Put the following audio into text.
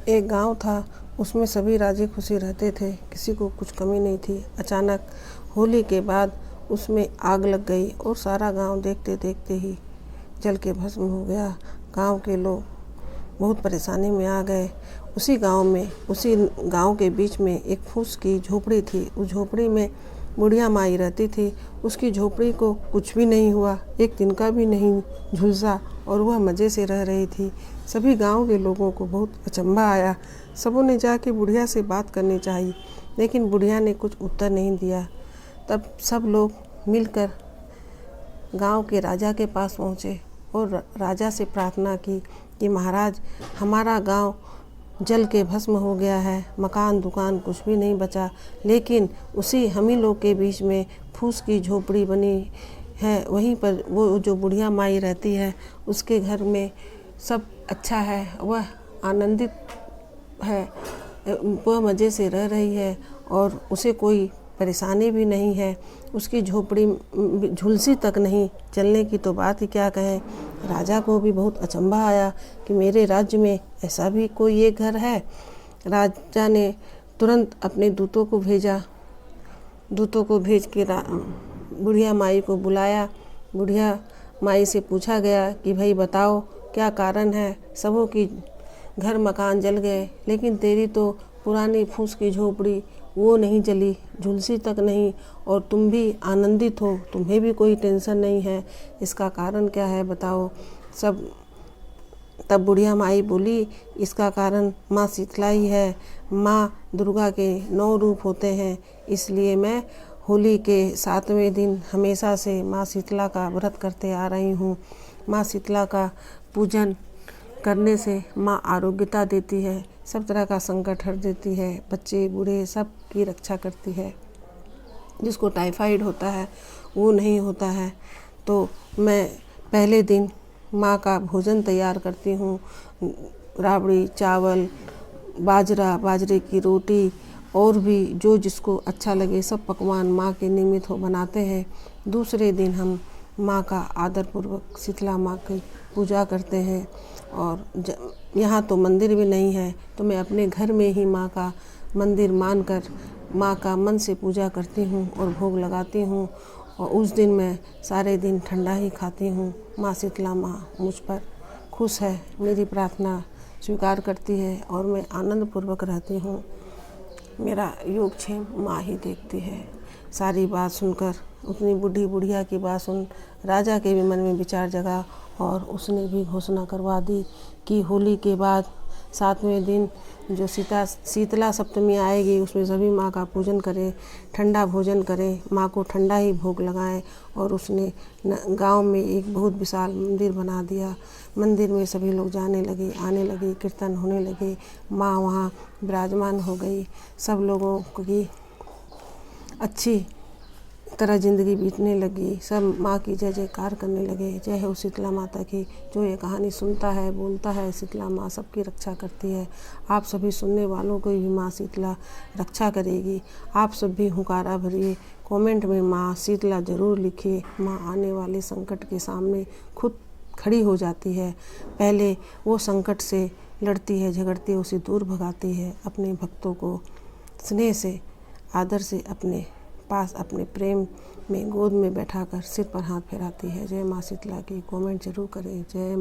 एक गांव था, उसमें सभी राजी खुशी रहते थे, किसी को कुछ कमी नहीं थी। अचानक होली के बाद उसमें आग लग गई और सारा गांव देखते देखते ही जल के भस्म हो गया। गांव के लोग बहुत परेशानी में आ गए। उसी गांव के बीच में एक फूस की झोपड़ी थी। उस झोपड़ी में बुढ़िया माई रहती थी। उसकी झोपड़ी को कुछ भी नहीं हुआ, एक तिनका भी नहीं झुलसा और वह मज़े से रह रही थी। सभी गांव के लोगों को बहुत अचंभा आया। सबों ने जाके बुढ़िया से बात करनी चाहिए, लेकिन बुढ़िया ने कुछ उत्तर नहीं दिया। तब सब लोग मिलकर गांव के राजा के पास पहुँचे और राजा से प्रार्थना की कि महाराज, हमारा गांव जल के भस्म हो गया है, मकान दुकान कुछ भी नहीं बचा, लेकिन उसी हम ही लोग के बीच में फूस की झोपड़ी बनी है। वहीं पर वो जो बुढ़िया माई रहती है, उसके घर में सब अच्छा है, वह आनंदित है, वह मज़े से रह रही है और उसे कोई परेशानी भी नहीं है। उसकी झोपड़ी झुलसी तक नहीं, चलने की तो बात ही क्या कहें। राजा को भी बहुत अचंभा आया कि मेरे राज्य में ऐसा भी कोई एक घर है। राजा ने तुरंत अपने दूतों को भेजा। दूतों को भेज के बुढ़िया माई को बुलाया। बुढ़िया माई से पूछा गया कि भाई बताओ क्या कारण है। सबों की घर मकान जल गए, लेकिन तेरी तो पुरानी फूस की झोपड़ी वो नहीं जली, झुलसी तक नहीं, और तुम भी आनंदित हो, तुम्हें भी कोई टेंशन नहीं है। इसका कारण क्या है बताओ। तब बुढ़िया माई बोली, इसका कारण माँ शीतला ही है। माँ दुर्गा के 9 रूप होते हैं, इसलिए मैं होली के 7वें दिन हमेशा से माँ शीतला का व्रत करते आ रही हूँ। माँ शीतला का पूजन करने से माँ आरोग्यता देती है, सब तरह का संकट हट देती है, बच्चे बूढ़े सब की रक्षा करती है। जिसको टाइफाइड होता है वो नहीं होता है। तो मैं पहले दिन माँ का भोजन तैयार करती हूँ। राबड़ी, चावल, बाजरे की रोटी और भी जो जिसको अच्छा लगे सब पकवान माँ के निमित्त हो बनाते हैं। दूसरे दिन हम माँ का आदरपूर्वक शीतला माँ की पूजा करते हैं। और यहाँ तो मंदिर भी नहीं है, तो मैं अपने घर में ही माँ का मंदिर मानकर माँ का मन से पूजा करती हूँ और भोग लगाती हूँ। और उस दिन मैं सारे दिन ठंडा ही खाती हूँ। माँ शीतला माँ मुझ पर खुश है, मेरी प्रार्थना स्वीकार करती है और मैं आनंदपूर्वक रहती हूँ। मेरा योगक्षेम माँ ही देखती है। सारी बात सुनकर उतनी बुढ़िया की बात सुन राजा के भी मन में विचार जगा और उसने भी घोषणा करवा दी कि होली के बाद 7वें दिन जो शीतला सप्तमी आएगी, उसमें सभी माँ का पूजन करें, ठंडा भोजन करें, माँ को ठंडा ही भोग लगाएं। और उसने गांव में एक बहुत विशाल मंदिर बना दिया। मंदिर में सभी लोग जाने लगे, आने लगे, कीर्तन होने लगे, माँ वहाँ विराजमान हो गई। सब लोगों की अच्छी तरह ज़िंदगी बीतने लगी। सब माँ की जय जयकार करने लगे। जय हो शीतला माता की। जो ये कहानी सुनता है, बोलता है, शीतला माँ सबकी रक्षा करती है। आप सभी सुनने वालों को भी माँ शीतला रक्षा करेगी। आप सब भी हुंकारा भरिए, कमेंट में माँ शीतला ज़रूर लिखिए। माँ आने वाले संकट के सामने खुद खड़ी हो जाती है। पहले वो संकट से लड़ती है, झगड़ती है, उसे दूर भगाती है। अपने भक्तों को स्नेह से, आदर से अपने पास, अपने प्रेम में गोद में बैठाकर सिर पर हाथ फेराती है। जय माँ शीतला की। कमेंट जरूर करें। जय